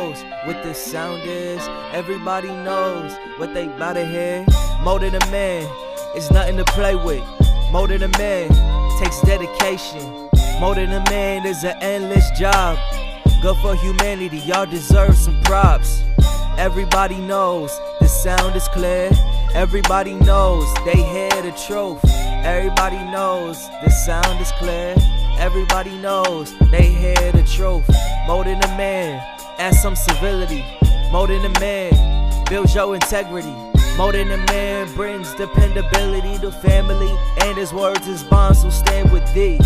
knows what this sound is. Everybody knows what they bout to hear. More than a man is nothing to play with. More than a man takes dedication. More than a man is an endless job. Good for humanity, y'all deserve some props. Everybody knows the sound is clear. Everybody knows they hear the truth. Everybody knows the sound is clear. Everybody knows they hear the truth. More than a man, add some civility. More than a man, builds your integrity. More than a man, brings dependability to family. And his words is bonds, so stand with thee.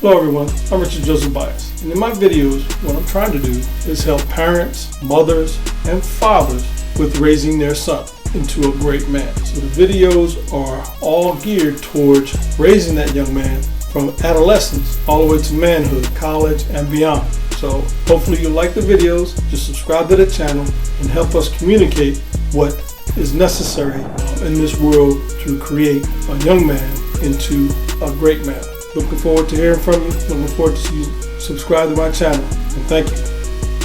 Hello everyone, I'm Richard Joseph Bias, and in my videos what I'm trying to do is help parents, mothers, and fathers with raising their son into a great man. So the videos are all geared towards raising that young man from adolescence all the way to manhood, college, and beyond. So hopefully you like the videos, just subscribe to the channel and help us communicate what is necessary in this world to create a young man into a great man. Looking forward to hearing from you. Looking forward to see you subscribe to my channel. And thank you.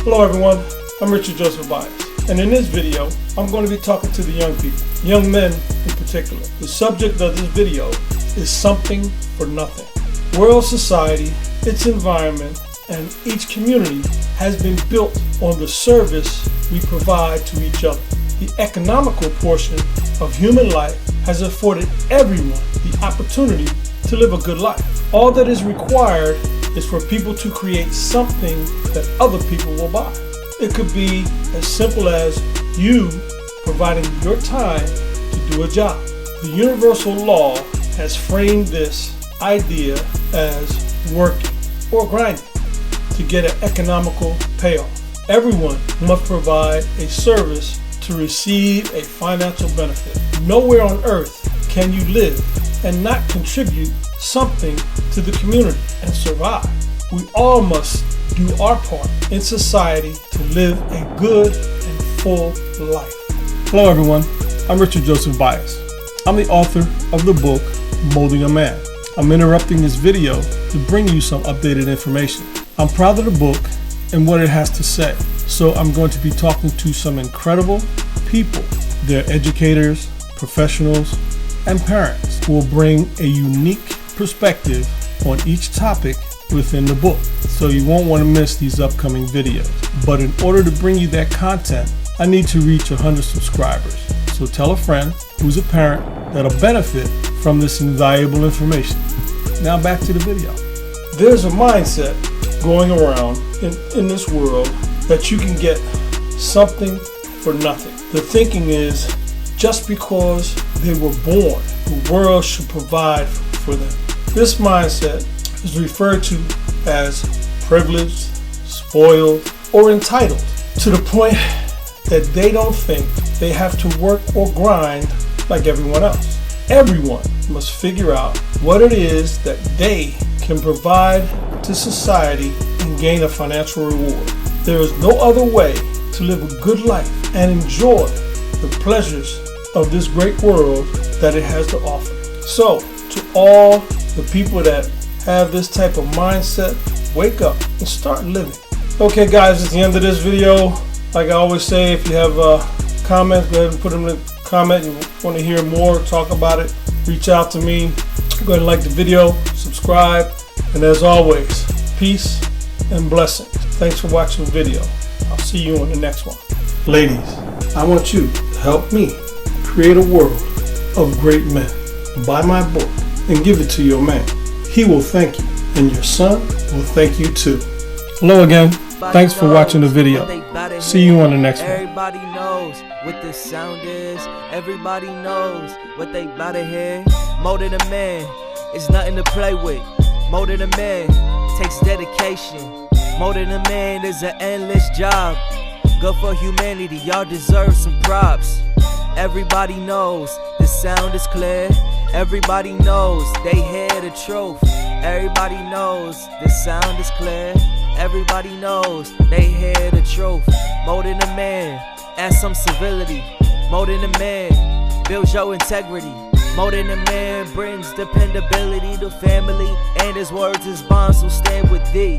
Hello everyone, I'm Richard Joseph Bias. And in this video, I'm going to be talking to the young people, young men in particular. The subject of this video is something for nothing. World society, its environment, and each community has been built on the service we provide to each other. The economical portion of human life has afforded everyone the opportunity to live a good life. All that is required is for people to create something that other people will buy. It could be as simple as you providing your time to do a job. The universal law has framed this idea as working or grinding to get an economical payoff. Everyone must provide a service to receive a financial benefit. Nowhere on earth can you live and not contribute something to the community and survive. We all must do our part in society to live a good and full life. Hello everyone, I'm Richard Joseph Bias. I'm the author of the book, Molding a Man. I'm interrupting this video to bring you some updated information. I'm proud of the book and what it has to say. So I'm going to be talking to some incredible people. They're educators, professionals, and parents who will bring a unique perspective on each topic within the book. So you won't want to miss these upcoming videos. But in order to bring you that content, I need to reach 100 subscribers. So tell a friend who's a parent that'll benefit from this invaluable information. Now back to the video. There's a mindset going around in this world that you can get something for nothing. The thinking is just because they were born, the world should provide for them. This mindset is referred to as privileged, spoiled, or entitled, to the point that they don't think they have to work or grind like everyone else. Everyone must figure out what it is that they can provide to society and gain a financial reward. There is no other way to live a good life and enjoy the pleasures of this great world that it has to offer. So, to all the people that have this type of mindset, wake up and start living. Okay guys, it's the end of this video. Like I always say, if you have comments, go ahead and put them in the comment. You want to hear more, talk about it, reach out to me. Go ahead and like the video, subscribe, and as always, peace and blessings. Thanks for watching the video. I'll see you on the next one. Ladies, I want you to help me create a world of great men. Buy my book and give it to your man. He will thank you, and your son will thank you too. Hello again. Thanks for watching the video. See you on the next one. Everybody knows what this sound is. Everybody knows what they bout to hear. More than a man is nothing to play with. More than a man takes dedication. More than a man is an endless job. Good for humanity, y'all deserve some props. Everybody knows the sound is clear. Everybody knows they hear the truth. Everybody knows the sound is clear. Everybody knows they hear the truth. More than a man, add some civility. More than a man, builds your integrity. More than a man brings dependability to family, and his words is bonds will stand with thee.